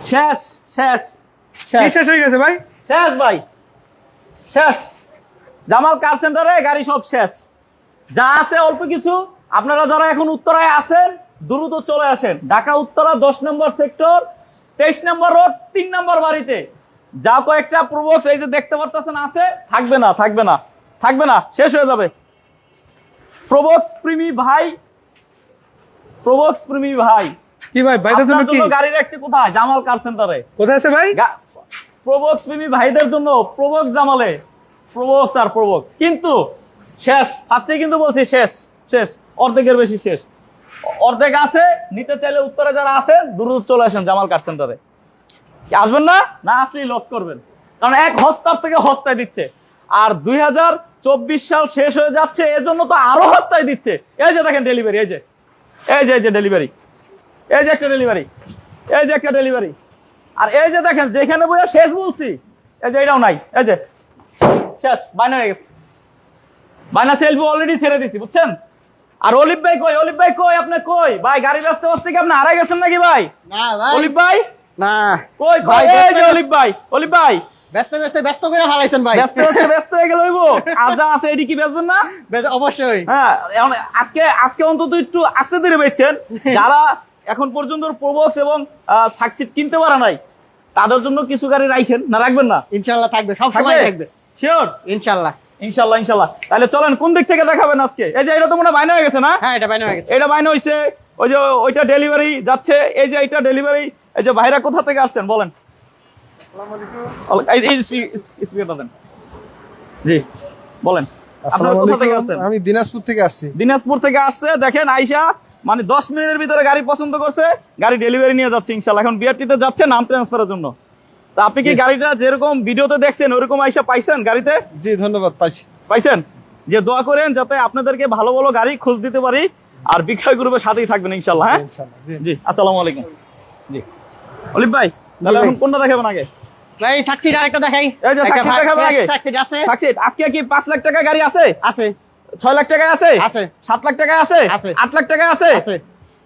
শেষ শেষ কি শেষ হয়ে গেছে ভাই? শেষ ভাই, শেষ। জামাল কার সেন্টারে গাড়ি সব শেষ, যা আছে অল্প কিছু। আপনারা যারা এখন উত্তরায় আছেন দ্রুত চলে আসেন। ঢাকা উত্তরা 10 নম্বর সেক্টর, 23 নম্বর রোড, 3 নম্বর বাড়িতে যা কয়েকটা প্রবক্স এই যে দেখতে পারতেছেন আছে, থাকবে না থাকবে না থাকবে না, শেষ হয়ে যাবে। প্রবক্স প্রেমী ভাই, প্রবক্স প্রেমী ভাই, কি ভাই ভাইদের জন্য কি গাড়ি রাখছি কোথায়? জামাল কার সেন্টারে। কোথায় আছে ভাই? প্রবক্স প্রেমী ভাইদের জন্য প্রবক্স জামালে, প্রবক্স আর প্রবক্স। কিন্তু শেষ, আজকে কিন্তু বলছি শেষ শেষ, অর্ধেকের বেশি শেষ। অর্ধেক আছে, নিতে চাইলে উত্তরে যারা আছেন দ্রুত চলে আসেন জামাল কার সেন্টারে। আসবেন না, না আসলেই লস করবেন, কারণ এক হস্তার থেকে হস্তায় দিচ্ছে। আর 2024 সাল শেষ হয়ে যাচ্ছে, এর জন্য তো আরো হস্তায় দিচ্ছে। এই যে দেখেন ডেলিভারি, এই যে এই যে ডেলিভারি, এই যে একটা ডেলিভারি, এই যে একটা ডেলিভারি। আর এই যে দেখেন যেখানে বইয়া শেষ বলছি, এই যে এটাও নাই, এই যে শেষ, বাইনা হয়ে গেছে। বাইনা সেলফি অলরেডি ছেড়ে দিছি, বুঝছেন? আর অলিভ ভাই কই? অলিভ ভাই কই? আপনি কই ভাই? গাড়ি ব্যস্ত বসতে কি আপনি হারাই গেছেন নাকি ভাই? না ভাই, অলিভ ভাই না কই? ভাই, এই যে অলিভ ভাই, অলিভ ভাই ব্যস্ত করে ফেলাইছেন ভাই। ব্যস্ত হয়ে গেল হইবো। আর যা আছে এটি কি বেচবেন না? অবশ্যই। হ্যাঁ, আজকে অন্তত একটু আস্তে ধীরে বেচছেন। যারা এখন পর্যন্ত প্রবক্স এবং সাকসিড কিনতে পারে নাই, তাদের জন্য কিছু গাড়ি রাখেন না, রাখবেন না? ইনশাআল্লাহ থাকবে, সব সময় থাকবে। শিওর? ইনশাআল্লাহ ইনশাল্লাহ ইনশাল্লাহ। তাহলে চলেন কোন দিক থেকে দেখাবেন আজকে? এই যে এটা তো মনে হয় বাইনা হয়ে গেছে না? হ্যাঁ, এটা বাইনা হয়ে গেছে। এটা বাইনা হইছে, ওই যে ওইটা ডেলিভারি যাচ্ছে, এই যে এটা ডেলিভারি। এই যে ভাইরা কোথা থেকে আসছেন বলেন? স্পিকারটা দেন। জি বলেন, আপনারা কোথা থেকে আসছেন? আমি দিনাজপুর থেকে আসছি। দিনাজপুর থেকে আসছে। দেখেন আইসা মানে 10 মিনিটের ভিতরে গাড়ি পছন্দ করছে, গাড়ি ডেলিভারি নিয়ে যাচ্ছে ইনশাল্লাহ। এখন বিআরটিতে যাচ্ছে নাম ট্রান্সফারের জন্য। তা আপনি কি গাড়িটা যেরকম ভিডিওতে দেখছেন ওরকম আইসা পাইছেন গাড়িতে? জি ধন্যবাদ, পাইছেন? যে দোয়া করেন যাতে আপনাদেরকে ভালো ভালো গাড়ি খোঁজ দিতে পারি, আর বিক্রয় গ্রুপের সাথেই থাকবেন ইনশাল্লাহ। হ্যাঁ জি, আসসালামু আলাইকুম। জি অলিভ ভাই, তাহলে এখন কোনটা দেখাবেন আগে? ভাই সাকসিড আরেকটা দেখাই। এই যে সাকসিড দেখাবেন আগে। সাকসিড আছে, সাকসিড আজকে কি 5 লাখ টাকা গাড়ি আছে? আছে। 6 লাখ টাকা আছে? আছে। 7 লাখ টাকা আছে? আছে। 8 লাখ টাকা আছে? আছে।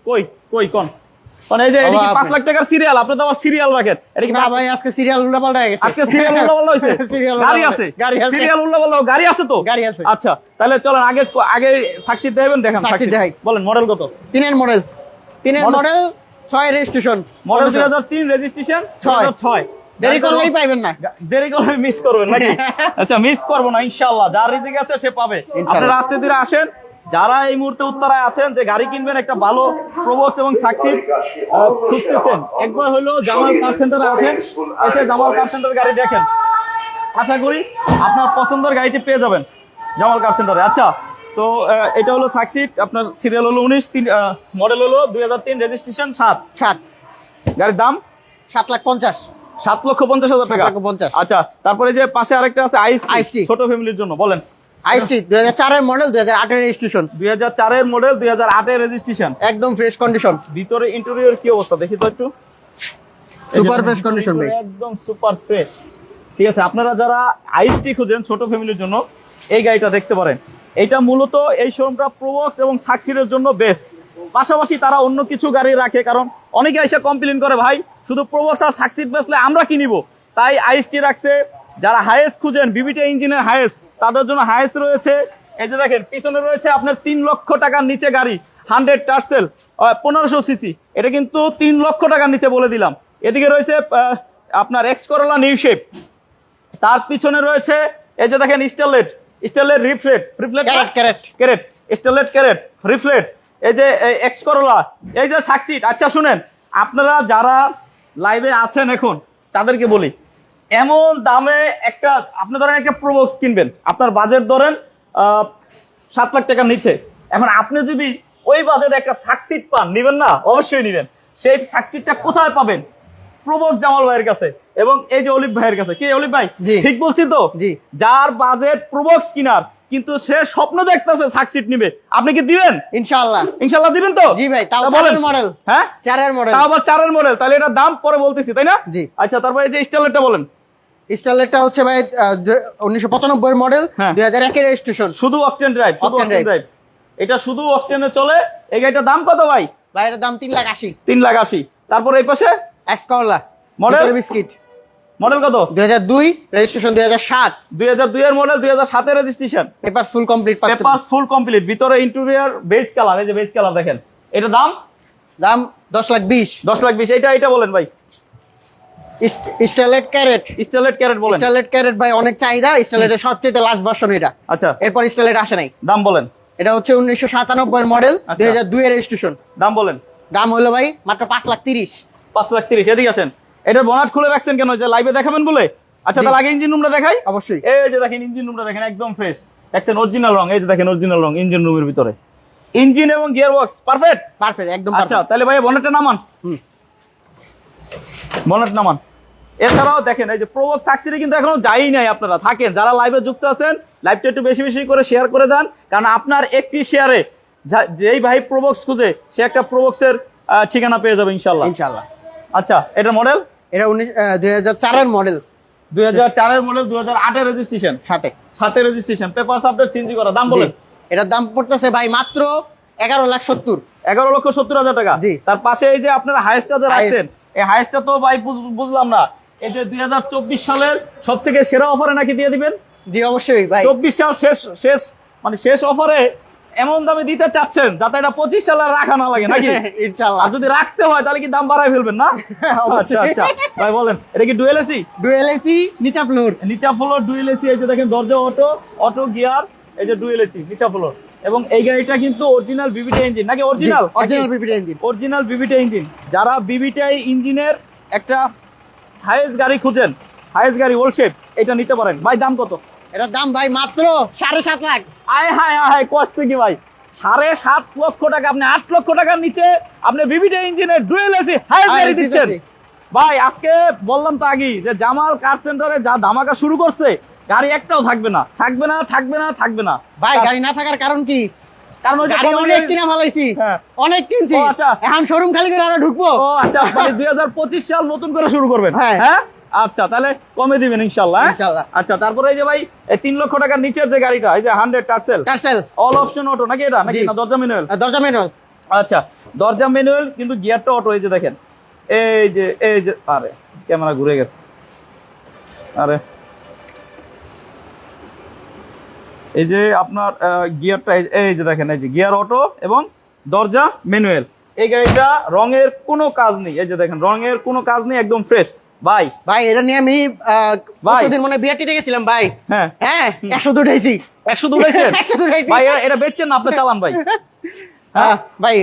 কই কই কোন? মানে এই যে এটা কি 5 লাখ টাকার সিরিয়াল? আপনি তো আবার সিরিয়াল রাখেন। এটা কি না ভাই, আজকে সিরিয়াল উল্টাপাল্টা হয়ে গেছে। আজকে সিরিয়াল উল্টাপাল্টা হইছে? সিরিয়াল গাড়ি আছে, গাড়ি আছে, সিরিয়াল উল্টাপাল্টা গাড়ি আছে তো? গাড়ি আছে। আচ্ছা তাহলে চলেন আগে আগে সাকসিড দেবেন, দেখেন সাকসিড দেখাই। বলেন মডেল কত? 3 model, 3 model, 6 registration. Model 2003, registration 2006। দেরি করলেই পাইবেন না, দেরি করলে মিস করবেন নাকি? আচ্ছা মিস করবো না ইনশাআল্লাহ, যার রিজিক আছে সে পাবে। আপনারা আস্তে ধীরে আসেন। যারা এই মুহূর্তে উত্তরায় আছেন যে গাড়ি কিনবেন, একটা ভালো প্রবক্স এবং সাকসিড খুঁজতেছেন, একবার হলো জামাল কার সেন্টারে আসেন, এসে জামাল কার সেন্টারে গাড়ি দেখেন। আশা করি আপনার পছন্দের গাড়িটি পেয়ে যাবেন জামাল কার সেন্টারে। আচ্ছা তো এটা হলো সাকসিড, আপনার সিরিয়াল হলো 19, মডেল হলো 2003, রেজিস্ট্রেশন 7। গাড়ির দাম 7,50,000। 7,50,000 টাকা। 7,50,000। আচ্ছা তারপরে যে পাশে আরেকটা আছে আইসটি, ছোট ফ্যামিলির জন্য, বলেন। আইসটি 2004 এর মডেল, 2008 এর রেজিস্ট্রেশন। 2004 এর মডেল, 2008 এর রেজিস্ট্রেশন, একদম ফ্রেশ কন্ডিশন। ভিতরে ইন্টেরিয়র কি অবস্থা দেখি তো একটু। সুপার ফ্রেশ কন্ডিশন ভাই, একদম সুপার ফ্রেশ। ঠিক আছে, আপনারা যারা আইসটি খুঁজেন ছোট ফ্যামিলির জন্য এই গাড়িটা দেখতে পারেন। এটা মূলত এই শোরুমটা প্রবক্স এবং সাকসিডের জন্য বেস্ট। পাশাপাশি তারা অন্য কিছু গাড়ি রাখে, কারণ অনেকে এসে কমপ্লেন করে ভাই শুধু প্রবক্স আর সাকসিড বেচলে আমরা কি নিব, তাই আইসটি রাখছে। যারা হাইয়েস্ট খুঁজেন, বিবিটি ইঞ্জিনের হাইয়েস্ট, তাদের জন্য হাইয়েস্ট রয়েছে। এই যে দেখেন পিছনে রয়েছে আপনার 3 লক্ষ টাকার নিচে গাড়ি, 100 টার্সেল 1500 সিসি, এটা কিন্তু 3 লক্ষ টাকার নিচে বলে দিলাম। এদিকে রয়েছে আপনার এক্স করোলা নিউ শেপ, তার পিছনে রয়েছে এই যে দেখেন স্টারলেট রিফ্লেট ক্যারেট স্টারলেট ক্যারেট রিফ্লেট, এই যে এক্স করোলা, এই যে সাকসিড। আচ্ছা শুনেন, আপনারা যারা লাইভে আছেন এখন তাদেরকে বলি, এমন দামে একটা আপনি ধরেন একটা প্রবক্স কিনবেন, আপনার বাজেট ধরেন 7 লাখ টাকার নিচে। এখন আপনি যদি ওই বাজেটে একটা সাকসিড পান, নিবেন না? অবশ্যই নিবেন। সেই সাকসিডটা কোথায় পাবেন? প্রবক্স জামাল ভাইয়ের কাছে এবং এই যে অলিভ ভাইয়ের কাছে। কি অলিভ ভাই ঠিক বলছি তো? যার বাজেট প্রবক্স কিনার, কিন্তু সে স্বপ্ন দেখতেছে সাকসিড নিবে, আপনি কি দিবেন? ইনশাআল্লাহ ইনশাআল্লাহ দিবেন তো? জি ভাই, তাও 4 এর মডেল। হ্যাঁ 4 এর মডেল, তাও আবার 4 এর মডেল, তাহলে এটা দাম পরে বলতেছি, তাই না? জি। আচ্ছা তারপরে এই যে স্টারলেটটা বলেন। স্টারলেটটা হচ্ছে ভাই 1995 এর মডেল, 2001 এর রেজিস্ট্রেশন, শুধু অকটেন ড্রাইভ, শুধু অকটেন ড্রাইভ। এটা শুধু অকটেনে চলে। এই গাড়িটার দাম কত ভাই? ভাই এর দাম 3,80,000। 3,80,000। তারপরে এই পাশে X Corolla, model biscuit model কত? 2002, রেজিস্ট্রেশন 2007, 2002 এর মডেল, 2007 এর registration, papers full complete. Papers full complete, ভিতরে ইন্টেরিয়র বেজ কালার, এই যে বেজ কালার দেখেন। এটা দাম দাম 10,20,000। 10,20,000। এটা বলেন ভাই। স্টারলাইট ক্যারেট, স্টেলেট ক্যারেট বলেন। স্টারলাইট ক্যারেট ভাই অনেক চাহিদা। স্টারলাইটের সবচেয়ে লাস্ট ভার্সন এটা। আচ্ছা, এরপর স্টারলাইট আসে নাই। দাম বলেন। এটা হচ্ছে 1997 এর মডেল, আচ্ছা। 2002 এর রেজিস্ট্রেশন। দাম বলেন। দাম হলো ভাই মাত্র 5,30,000। 5,30,000। এদিকে আসেন। এটার বনাট খুলে রাখছেন কেন? যে লাইভে দেখাবেন বলে? আচ্ছা, জি। তাহলে আগে ইঞ্জিন রুমটা দেখাই। অবশ্যই। এই যে দেখেন ইঞ্জিন রুমটা দেখেন, একদম ফ্রেশ। দেখছেন অরিজিনাল রং, এই যে দেখেন অরিজিনাল রং ইঞ্জিন রুমের ভিতরে। ইঞ্জিন এবং গিয়ার বক্স পারফেক্ট। পারফেক্ট, একদম আচ্ছা, পারফেক্ট। তাহলে ভাই বনেটটা নামান। হুম। বনেট নামান। এছাড়াও দেখেন এই যে প্রোবক্স সাকসিডে কিন্তু এখনো যাই নাই। আপনারা থাকেন যারা লাইভে যুক্ত আছেন, লাইভটা একটু বেশি বেশি করে শেয়ার করে দেন, কারণ আপনার একটি শেয়ারে যেই ভাই প্রোবক্স খুঁজে সে একটা প্রোবক্সের ঠিকানা পেয়ে যাবে ইনশাল্লাহ। ইনশাআল্লাহ। আচ্ছা, এটা মডেল এটা 2004 এর মডেল, 2004 এর মডেল, 2008 এর রেজিস্ট্রেশন, সাথে 7 এর রেজিস্ট্রেশন, পেপারস আপডেট, সিএনজি করা। দাম বলেন। এটার দাম পড়তেছে ভাই মাত্র 11,70,000। 11,70,000 টাকা। জি। তার পাশে এই যে আপনারা হাইস্টটা যে Highest। রাখছেন, এই হাইস্টটা তো ভাই বুঝলাম না। এই যে 2024 সালের সব থেকে সেরা অফারে নাকি দিয়ে দিবেন? জি অবশ্যই ভাই। 24 সাল শেষ মানে শেষ অফারে এমন দামে দিতে চাচ্ছেন যাতে এটা 25 সালে আর রাখা না লাগে নাকি? ইনশাআল্লাহ। আর যদি রাখতে হয় তাহলে কি দাম বাড়ায় ফেলবেন না? আচ্ছা আচ্ছা ভাই বলেন, এটা কি ডুয়েল এসি? ডুয়েল এসি, নিচা ফ্লোর। নিচা ফ্লোর ডুয়েল এসি। এই যে দেখেন দরজা অটো গিয়ার, এই যে ডুয়েল এসি নিচা ফ্লোর। এবং এই গাড়িটা কিন্তু অরিজিনাল বিবিটা ইঞ্জিন নাকি? Original VVT engine. অরিজিনাল বিবিটা ইঞ্জিন। যারা বিবিটাই ইঞ্জিনের একটা হাইয়েস্ট গাড়ি খুঁজেন, হাইয়েস্ট গাড়ি ওল্ড শেপ, এটা নিতে পারেন। ভাই দাম কত? এটার দাম ভাই মাত্র 7.5 লাখ। আয় হায় হায়, কষ্ট কি ভাই? 7.5 লক্ষ টাকা। আপনি 8 লক্ষ টাকার নিচে আপনি বিবিটা ইঞ্জিনের ডুয়েল এসি হাইয়েস্ট গাড়ি দিচ্ছেন ভাই। আজকে বললাম তো আগেই যে জামাল কার সেন্টারে যা ধামাকা শুরু করছে, গাড়ি একটাও থাকবে না, থাকবে না, থাকবে না, থাকবে না। ভাই গাড়ি না থাকার কারণ কি? কারণ ওই যে গাড়ি অনেক কিনা ফেলাইছি, হ্যাঁ। অনেক কিনছি। ও আচ্ছা। এখন শোরুম খালি করে আরো ঢুকবো। ও আচ্ছা, মানে 2025 সাল নতুন করে শুরু করবেন। হ্যাঁ। হ্যাঁ আচ্ছা, তাহলে কমে দিবেন ইনশাআল্লাহ। হ্যাঁ? ইনশাআল্লাহ। আচ্ছা, তারপরে এই যে ভাই এই 3 লক্ষ টাকার নিচের যে গাড়িটা, এই যে 100 tassel tassel all option auto নাকি? এটা নাকি জি। না দরজা ম্যানুয়াল? দরজা ম্যানুয়াল। আচ্ছা, দরজা ম্যানুয়াল কিন্তু গিয়ারটা অটো। এই যে দেখেন, এই যে আরে ক্যামেরা ঘুরে গেছে। আরে এই যে আপনার গিয়ারটা, এই যে দেখেন, এই যে গিয়ার অটো এবং দরজা ম্যানুয়াল। এই গাড়িটা রঙের কোনো কাজ নেই। এই যে দেখেন রঙের কোনো কাজ নেই, একদম ফ্রেশ ভাই। ভাই এটা নিয়ে আমি ভাই। কতদিন মনে বিআরটিতে গেছিলাম ভাই। হ্যাঁ হ্যাঁ 100 উঠাইছি। 100 দূরাইছেন 100 উঠাইছি ভাই। এটা বেচছেন না, আপনি চালান ভাই। ভাই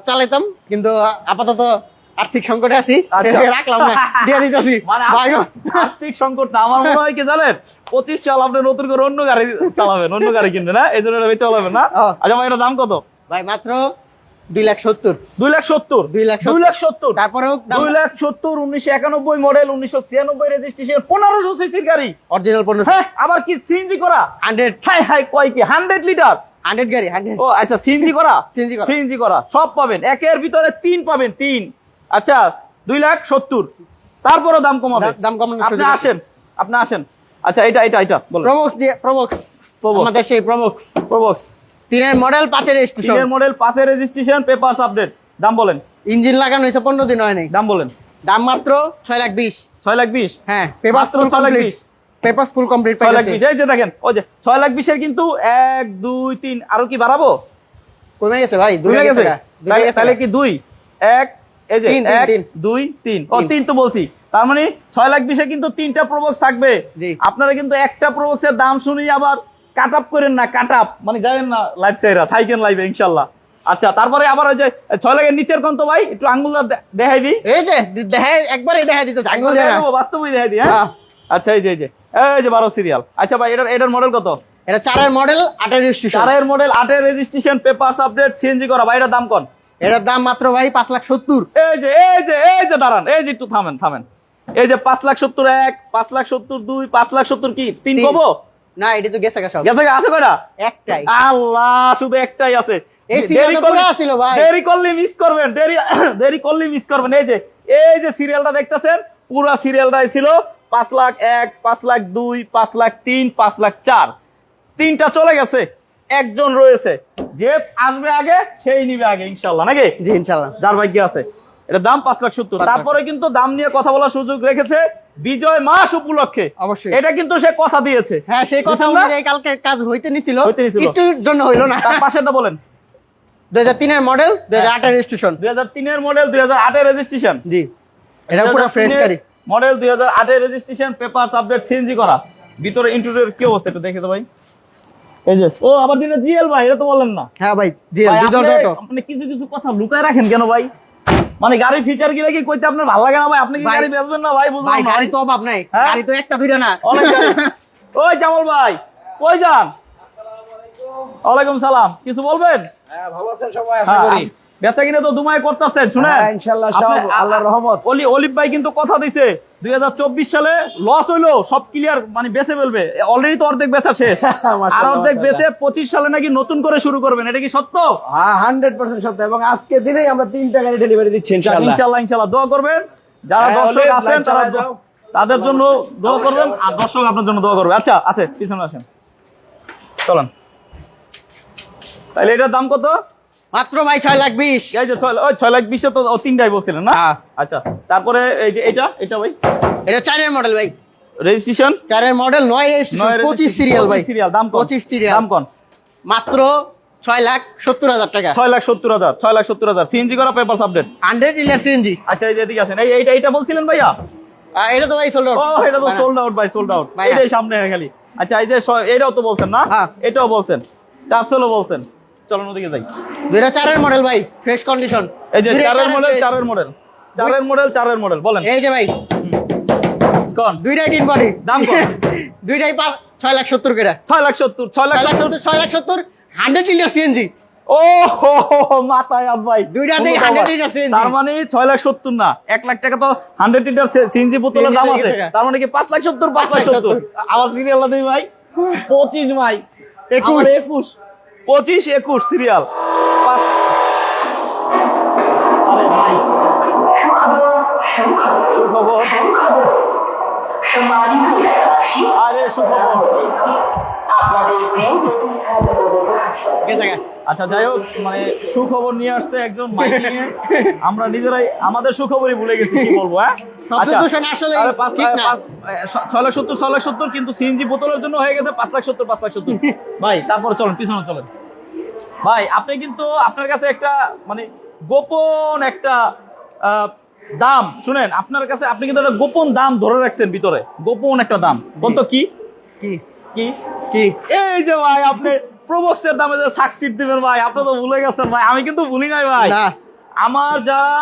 চালাইতাম, কিন্তু আপাতত আর্থিক সংকটে আছি, আচ্ছা। রাখলাম না, দিয়ে দিতেছি। মানে ভাই গো। আর্থিক সংকট না, আমার মনে হয় কি জানেন, 25 সাল আপনি নতুন করে অন্য গাড়ি চালাবেন, অন্য গাড়ি কিনবেন না, এই জন্য এটা বেচে চালাবেন না। ও। আচ্ছা ভাই, এটা দাম কত? ভাই মাত্র 2,70,000। 2,70,000। 2,70,000 তারপরেও 2,70,000 1991 মডেল, 1996 রেজিস্ট্রেশন, 1500 সিসির গাড়ি। অরিজিনাল 1500। হ্যাঁ, আবার কি সিএনজি করা? 100 হাই হাই, কয় কি 100 লিটার? 100 গাড়ি 100। ও আচ্ছা, সিএনজি করা? CNG করা। সিএনজি করা সব পাবেন, একের ভিতরে 3 পাবেন, 3। আচ্ছা 2,70,000। তারপরও দাম কমাবে। দাম কমানোর আপনি সুযোগ আছে। আসেন, আপনি আসেন। আচ্ছা, এটা বলুন। প্রবক্স দিয়ে প্রবক্স Probox। আমাদের সেই প্রবক্স প্রবক্স 3 এর মডেল 5 এর রেজিস্ট্রেশন। 3 এর মডেল, 5 এর রেজিস্ট্রেশন, পেপারস আপডেট। দাম বলেন। ইঞ্জিন লাগানো হয়েছে 15 দিন হয় নাই। দাম বলেন। দাম মাত্র 6,20,000। 6,20,000। হ্যাঁ পেপারস মাত্র ফুল 6,20,000। কমপ্লিট। Papers full complete 6,20,000। এই যে দেখেন, ওই যে 6,20,000 কিন্তু 1 2 3 আরো কি বাড়াবো? কমে গেছে ভাই, দুই দুই গেছে। গেছে। তাহলে কি 2 1 এই যে তিন, 1 তিন। 2 3 ও 3 তো বলছি। তার মানে 6,20,000 কিন্তু 3টা প্রবক্স থাকবে। জি। আপনারা কিন্তু একটা প্রবক্সের দাম শুনি আবার কাট আপ করেন না, কাট আপ মানে জানেন না, লাইভ সাইরা থাইকেন লাইভে ইনশাআল্লাহ। আচ্ছা, তারপরে আবার ওই যে 6 লাখের নিচের কোন তো ভাই একটু আঙ্গুল দেখাই দিই। এই যে দেখে একবারই দেখা দিতেছে আঙ্গুল দেয়া না। বাস্তবই দেখাই দিই। হ্যাঁ হ্যাঁ। আচ্ছা, এই যে 12 সিরিয়াল। আচ্ছা ভাই, এটার মডেল কত? এটা 4 এর মডেল 8 এর রেজিস্ট্রেশন। 4 এর মডেল, 8 এর রেজিস্ট্রেশন, পেপারস আপডেট, সিএনজি করা। ভাই এটার দাম কোন? এটার দাম মাত্র ভাই 5,70,000। এই যে দাঁড়ান, এই যে একটু থামেন। এই যে 5,70,000 1, 5,70,000 2, 5,70,000 কি 3 কবো? না এটা তো গেছে সব। গেছে আছে কয়টা? একটাই। আল্লাহ, শুধু একটাই আছে। এই সিরিয়ালটা পুরো ছিল ভাই। দেরি করলে মিস করবেন, দেরি করলে মিস করবেন। এই যে সিরিয়ালটা দেখতেছেন, পুরো সিরিয়ালটাই ছিল 5,01,000, 5,02,000, 5,03,000, 5,04,000। 3টা চলে গেছে, একজন রয়েছে। যে আসবে আগে সেই নিবে আগে ইনশাআল্লাহ নাকি? জি ইনশাআল্লাহ। যার ভাগ্যে আছে। এটা দাম 5,70,000। তারপরে কিন্তু দাম নিয়ে কথা বলার সুযোগ রেখেছে বিজয় মাস উপলক্ষে। অবশ্যই এটা কিন্তু সে কথা দিয়েছে। হ্যাঁ, সেই কথা বুঝছেন না? অনুযায়ী কালকে কাজ হইতে নিছিল, হইতে নিছিল। একটুর জন্য হইলো না। তার পাশেরটা বলেন। 2003 এর মডেল, 2008 এর রেজিস্ট্রেশন। 2003 এর মডেল, 2008 এর রেজিস্ট্রেশন। জি, এটা পুরো ফ্রেশ গাড়ি। মডেল 2008 এর রেজিস্ট্রেশন, পেপারস আপডেট, সিএনজি করা। ভিতরে ইন্টেরিয়র কি অবস্থা একটু দেখে তো ভাই। এই যে ও আবার দিনে জিএল ভাই, এটা তো বলেন না। হ্যাঁ ভাই, জি, ভাই, দুই দরজা অটো। আপনি কিছু কিছু কথা লুকায় রাখেন কেন ভাই? মানে গাড়ির ফিচার কি নাকি কইতে আপনার ভালো লাগে না ভাই? আপনি কি ভাই, গাড়ি বেচবেন না ভাই? বুঝলাম ভাই না। গাড়ি তো অভাব নাই, হ্যাঁ? গাড়ি তো একটা দুইটা না। অনেক গাড়ি। ওই জামাল ভাই, কই যান? ওয়ালাইকুম সালাম। কিছু বলবেন? হ্যাঁ, ভালো আছেন সবাই, আশা করি। বেচা কিনে তো দুমায় করতেছেন, শুনেন। হ্যাঁ, ইনশাআল্লাহ সব আল্লাহর রহমত। অলিভ ভাই কিন্তু কথা দিছে 2024 সালে লস হইলো সব ক্লিয়ার, মানে বেচে ফেলবে। অলরেডি তো অর্ধেক বেচা শেষ, আর মাশাআল্লাহ, অর্ধেক বেচে মাশাআল্লাহ। 25 সালে নাকি নতুন করে শুরু করবেন। এটা কি সত্য? হ্যাঁ, 100% সত্য। এবং আজকে দিনেই আমরা 3টা গাড়ি ডেলিভারি দিচ্ছি ইনশাআল্লাহ। ইনশাআল্লাহ দোয়া করবেন। যারা হ্যাঁ, দর্শক অলিভ, আছেন লাইভ তারা চালায় যাও। তাদের জন্য দোয়া করবেন, আর দর্শক আপনার জন্য দোয়া করবে। আচ্ছা আছে, পিছনে আসেন, চলেন। তাহলে এটার দাম কত? মাত্র ভাই 6,20,000। এই যে 6,20,000 তো ও তিনটাই বলছিলেন না? হ্যাঁ। আচ্ছা, তারপরে এই যে এটা ভাই এটা 4 এর মডেল ভাই, রেজিস্ট্রেশন 4 এর মডেল, 9 রেজিস্ট্রেশন, 25 সিরিয়াল ভাই। সিরিয়াল দাম কত? 25 সিরিয়াল, দাম কত? মাত্র 6,70,000 টাকা। 6,70,000 6,70,000 সিএনজি করা, পেপারস আপডেট। 100 litre CNG. আচ্ছা, এই যে এদিকে আসেন। এইটা বলছিলেন ভাইয়া? এটা তো ভাই সোল্ড আউট। ও, এটা তো সোল্ড আউট ভাই, সোল্ড আউট। ভাই না। এটাই সামনে খালি। আচ্ছা, এই যে এটাও তো বলছেন না? হ্যাঁ। এটাও বলছেন, 400 বলছেন। চলুন ওদিকে যাই। 2004 এর মডেল ভাই, ফ্রেশ কন্ডিশন। এই যে 4 এর মডেল, 4 এর মডেল বলেন এই যে ভাই, কোন দুইটাই টিন বডি। দাম কত? দুইটাই 6,70,000 করে। 6,70,000 6,70,000 100 লিটার সিএনজি। ও হো হো হো, মাথায় হাত ভাই। দুইটাতেই 100 লিটার সিএনজি। তার মানে 6,70,000 না, 1,00,000 টাকা তো 100 লিটার সিএনজি বোতলের দাম আছে। তার মানে কি 5,70,000 5,70,000? আবার সিরিয়াল দেই ভাই, 25 ভাই, 21 25 সিরিয়াল। আরে ভাই, সুখবর। আরে সুখবর। আচ্ছা, যাই হোক, মানে সুখবর নিয়ে আসছে একজন মাইকিং এ। আমরা নিজেরাই আমাদের সুখবরই ভুলে গেছি, কি বলবো। হ্যাঁ, শব্দ দূষণ আসলে ঠিক না। 6,70,000 কিন্তু সিএনজি বোতলের জন্য হয়ে গেছে 5,70,000 ভাই। তারপর চলেন, পিছনে চলেন ভাই। আপনি কিন্তু আপনার কাছে একটা মানে গোপন একটা দাম, শুনেন, আপনার কাছে আপনি কিন্তু একটা গোপন দাম ধরে রাখছেন ভিতরে, গোপন একটা দাম। কত? কি কি কি কি? এই যে ভাই, আপনি প্রবক্সের দামে যে সাকসিড দিবেন ভাই, আপনি তো ভুলে গেছেন ভাই। আমি কিন্তু ভুলি নাই ভাই। না। আমার যারা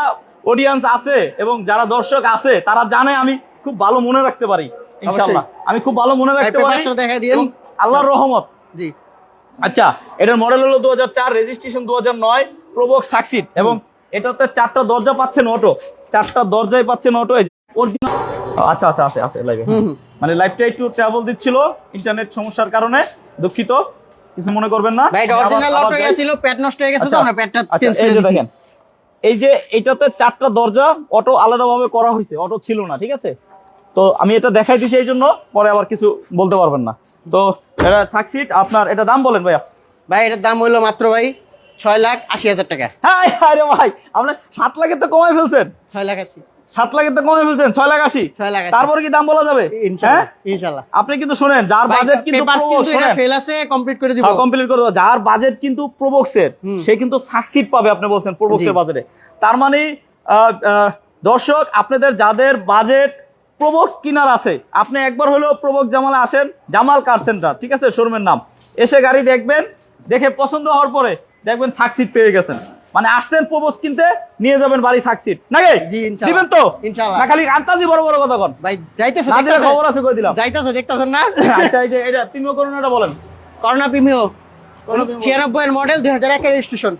অডিয়েন্স আছে এবং যারা দর্শক আছে তারা জানে আমি খুব ভালো মনে রাখতে পারি। ইনশাআল্লাহ আমি খুব ভালো মনে রাখতে পারি, পেপারসটা দেখাই দিন। এবং আল্লাহর রহমত। জি। আচ্ছা, এটার মডেল হলো 2004, রেজিস্ট্রেশন 2009, প্রবক্স সাকসিড। এবং এটাতে 4টা দরজা পাচ্ছেন অটো, 4টা দরজায় পাচ্ছেন অটো। অরিজিনাল। আচ্ছা আচ্ছা, আছে আছে লাইভে। মানে লাইভটা একটু ট্রাবল দিচ্ছিল ইন্টারনেট সমস্যার কারণে, দুঃখিত, কিছু মনে করবেন না ভাই, অরিজিনাল আবার অটো যাই। গেছিল, প্যাড নষ্ট হয়ে গেছে তো আমরা প্যাডটা আচ্ছা, চেঞ্জ এই করে যে দিয়েছি। দেখেন, এই যে এটাতে 4টা দরজা অটো আলাদাভাবে করা হয়েছে, অটো ছিল না, ঠিক আছে? তো আমি এটা দেখাই দিছি, এই জন্য পরে আবার কিছু বলতে পারবেন না। তো এটা সাকসিড আপনার, এটা দাম বলেন ভাইয়া। ভাই, এটার দাম হইলো মাত্র ভাই 6,80,000 টাকা। হ্যাঁ আরে ভাই, আপনি 7 লাখের তো কমাই ফেলছেন। 6,80,000। 7 লাখের তো কমাই ফেলছেন, 6,80,000। 6,80,000। তারপরে কি দাম বলা যাবে? ইনশাআল্লাহ ইনশাআল্লাহ। আপনি কিন্তু শুনেন, যার ভাই, বাজেট কিন্তু পেপারস কিন্তু এটা শুনেন, ফেল আছে, কমপ্লিট করে দিব। কমপ্লিট করে দেবো। যার বাজেট কিন্তু প্রবক্সের, সে কিন্তু সাকসিড পাবে। আপনি বলছেন প্রবক্সের জি। বাজেটে, তার মানে দর্শক আপনাদের যাদের বাজেট প্রবক্স কিনার আছে, আপনি একবার হলেও প্রবক্স জামালে আসেন, জামাল কার সেন্টার, ঠিক আছে, শোরুমের নাম। এসে গাড়ি দেখবেন, দেখে পছন্দ হওয়ার পরে দেখবেন সাকসিড পেয়ে গেছেন। মানে আসছেন প্রবক্স কিনতে, নিয়ে যাবেন বাড়ি সাকসিড, নাকি? জি, ইনশাআল্লাহ। দিবেন তো? ইনশাআল্লাহ। না খালি আন্তাজি বড় বড় কথা কন। ভাই, যাইতেছে তাদের দেখতেছে। খবর আছে কই দিলাম। যাইতেছে দেখতেছেন না? আচ্ছা, এই যে এটা তিনও করোনাটা বলেন। Corona Premio Corona Premio। 96 এর মডেল, 2001 এর রেজিস্ট্রেশন।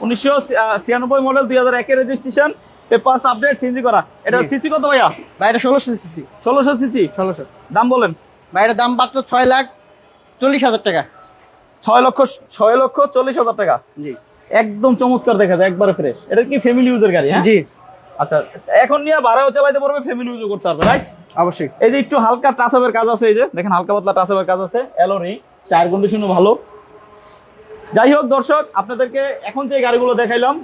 1996 মডেল, 2001 এর রেজিস্ট্রেশন, পেপারস আপডেট, সিএনজি করা। এটা জি। সিসি কত ভাইয়া? ভাই, এটা 1600 সিসি। 1600 সিসি। 1600। দাম বলেন। ভাই, এটার দাম মাত্র 6,40,000 টাকা। 6,40,000 টাকা। জি একদম চমৎকার দেখা যায়, একবারে ফ্রেশ। এটা কি ফ্যামিলি ইউজের গাড়ি? হ্যাঁ, জি, আচ্ছা, এখন নিয়ে ভাড়াও চালাইতে পারবে, ফ্যামিলি ইউজও করতে পারবে, রাইট? অবশ্যই। এই যে একটু হালকা টাচআপের কাজ আছে, এই যে দেখেন হালকা পাতলা টাচআপের কাজ আছে, অ্যালোরি, টায়ার কন্ডিশনও ভালো। যাই হোক দর্শক, আপনাদেরকে এখন যে গাড়িগুলো দেখাইলাম,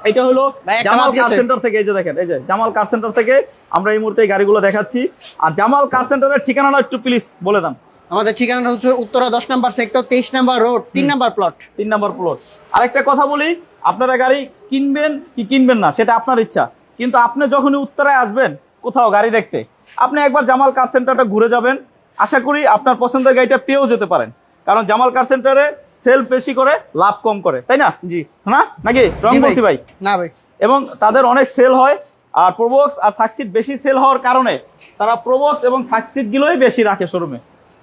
এটা হলো ভাই, একটা জামাল বাদ কার গেছে। সেন্টার থেকে, এই যে দেখেন, এই যে জামাল কার সেন্টার থেকে আমরা এই মুহূর্তে এই গাড়িগুলো দেখাচ্ছি। আর জামাল কার সেন্টারের ঠিকানাটা একটু প্লিজ বলে দেন। আমাদের ঠিকানাটা হচ্ছে উত্তরা 10 নম্বর সেক্টর 23 নম্বর রোড 3 নম্বর প্লট। 3 নম্বর প্লট। আরেকটা কথা বলি, আপনারা গাড়ি কিনবেন কি কিনবেন না সেটা আপনার ইচ্ছা, কিন্তু আপনি যখনই উত্তরায় আসবেন কোথাও গাড়ি দেখতে, আপনি একবার জামাল কার সেন্টারটা ঘুরে যাবেন। আশা করি আপনার পছন্দের গাড়িটা পেয়েও যেতে পারেন, কারণ জামাল কার সেন্টারে সেল বেশি করে, লাভ কম করে, তাই না? জি না নাকি রং জি বলছি ভাই? না ভাই, এবং তাদের অনেক সেল হয়। আর প্রোবক্স আর সাকসিড বেশি সেল হওয়ার কারণে তারা প্রোবক্স এবং সাকসিড গুলোই বেশি রাখে শোরুমে।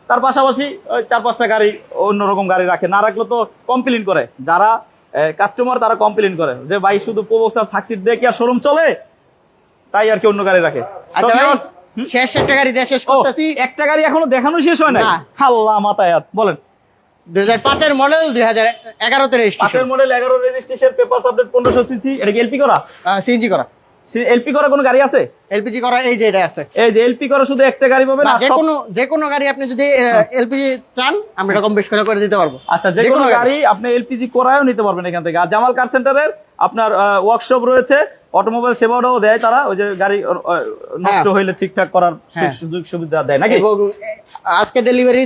তার পাশাপাশি ওই 4-5টা গাড়ি অন্যরকম গাড়ি রাখে, না রাখলে তো কমপ্লেন করে যারা কাস্টমার, তারা কমপ্লেন করে যে ভাই শুধু প্রোবক্স আর সাকসিড দিয়ে কি আর শোরুম চলে, তাই আর কি অন্য গাড়ি রাখে। আচ্ছা তো ভাই, viewers, শেষ একটা গাড়ি দিয়ে শেষ ও, করতেছি। একটা গাড়ি এখনো দেখানো শেষ হয় না। না। আল্লাহ মাথায় হাত, বলেন। 2005 এর মডেল 2011 তে পাশের registration, model 11 registration, papers update 1500 CC. এটা কি এলপি করা? সিএনজি করা, এলপি করা কোনো গাড়ি আছে? এলপিজি করা, এই যে এটা আছে। এই যে এলপি করা শুধু একটা গাড়ি পাবেন, না, আর সব যে কোনো গাড়ি আপনি যদি এলপিজি চান আমরা এটা কম বেশ করে দিতে পারবো। আচ্ছা, যে কোনো গাড়ি আপনি এলপিজি করায়ও নিতে পারবেন এখান থেকে। আর জামাল কার সেন্টারের আপনার ওয়ার্কশপ রয়েছে, অটোমোবাইল সেবাটাও দেয় তারা, ওই যে গাড়ি নষ্ট হইলে ঠিকঠাক করার হ্যাঁ। সুযোগ সুবিধা দেয় নাকি? এবং আজকে ডেলিভারি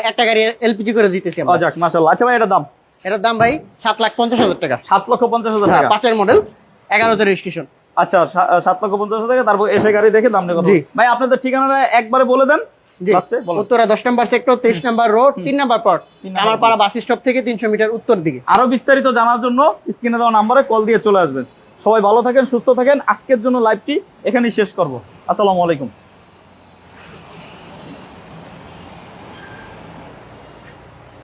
একটা গাড়ি এলপিজি করে দিতেছি ও আমরা। যাক, মাশাআল্লাহ। আচ্ছা ভাই, এটার দাম? এটার দাম ভাই 7,50,000 টাকা। 7,50,000 হ্যাঁ, টাকা। 5 এর মডেল 11 তে রেজিস্ট্রেশন। আচ্ছা, 7,50,000 টাকা। তারপর এসে গাড়ি দেখে দাম নিয়ে কথা জি। বলবো। ভাই আপনাদের ঠিকানাটা একবারে বলে দেন। জি, লাস্টে বলেন। উত্তরা 10 নম্বর সেক্টর 23 নম্বর রোড 3 নম্বর প্লট, 3 নম্বর আমার পাড়া বাস স্টপ থেকে 300 মিটার উত্তর দিকে। আরো বিস্তারিত জানার জন্য স্ক্রিনে দেওয়া নাম্বারে কল দিয়ে চলে আসবেন। সবাই ভালো থাকেন, সুস্থ থাকেন। আজকের জন্য লাইভটি এখানেই শেষ করব। আসসালামু আলাইকুম।